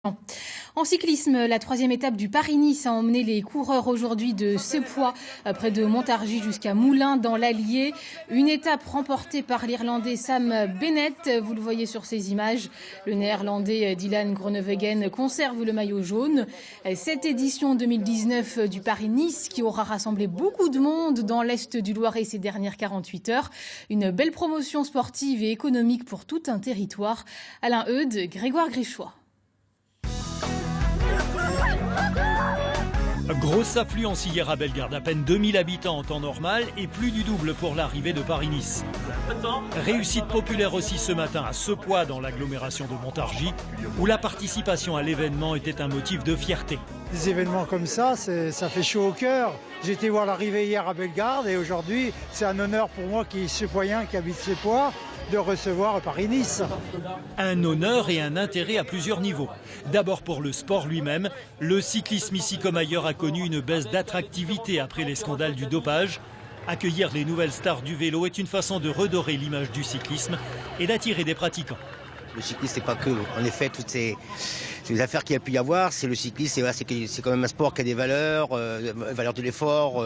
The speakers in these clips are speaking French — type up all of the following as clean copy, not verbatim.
En cyclisme, la troisième étape du Paris-Nice a emmené les coureurs aujourd'hui de Sepois près de Montargis jusqu'à Moulins dans l'Allier. Une étape remportée par l'Irlandais Sam Bennett. Vous le voyez sur ces images. Le Néerlandais Dylan Groenewegen conserve le maillot jaune. Cette édition 2019 du Paris-Nice qui aura rassemblé beaucoup de monde dans l'Est du Loiret ces dernières 48 heures. Une belle promotion sportive et économique pour tout un territoire. Alain Eudes, Grégoire Grichois. Grosse affluence hier à Bellegarde, à peine 2000 habitants en temps normal et plus du double pour l'arrivée de Paris-Nice. Réussite populaire aussi ce matin à Sepois dans l'agglomération de Montargis, où la participation à l'événement était un motif de fierté. Des événements comme ça fait chaud au cœur. J'ai été voir l'arrivée hier à Bellegarde et aujourd'hui, c'est un honneur pour moi qui est sepoien, qui habite Sepois, de recevoir Paris-Nice. Un honneur et un intérêt à plusieurs niveaux. D'abord pour le sport lui-même, le cyclisme ici comme ailleurs a connu une baisse d'attractivité après les scandales du dopage. Accueillir les nouvelles stars du vélo est une façon de redorer l'image du cyclisme et d'attirer des pratiquants. Le cyclisme, c'est pas que, en effet, toutes ces affaires qu'il y a pu y avoir. C'est le cyclisme, c'est quand même un sport qui a des valeurs, valeurs de l'effort,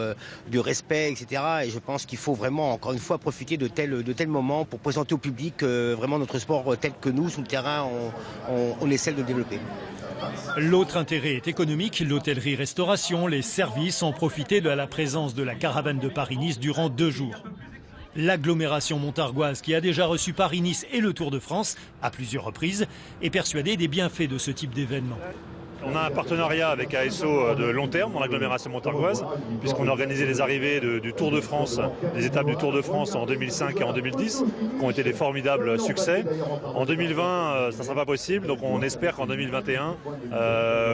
du respect, etc. Et je pense qu'il faut vraiment, encore une fois, profiter de tels moments pour présenter au public vraiment notre sport tel que nous, sur le terrain, on essaie de le développer. L'autre intérêt est économique. L'hôtellerie-restauration, les services ont profité de la présence de la caravane de Paris-Nice durant 2 jours. L'agglomération montargoise, qui a déjà reçu Paris-Nice et le Tour de France à plusieurs reprises, est persuadée des bienfaits de ce type d'événement. On a un partenariat avec ASO de long terme dans l'agglomération montargoise, puisqu'on a organisé les arrivées du Tour de France, des étapes du Tour de France en 2005 et en 2010, qui ont été des formidables succès. En 2020, ça ne sera pas possible, donc on espère qu'en 2021,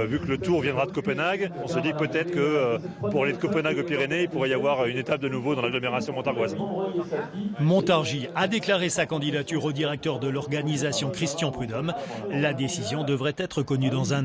vu que le Tour viendra de Copenhague, on se dit peut-être que pour aller de Copenhague aux Pyrénées, il pourrait y avoir une étape de nouveau dans l'agglomération montargoise. Montargis a déclaré sa candidature au directeur de l'organisation Christian Prudhomme. La décision devrait être connue dans un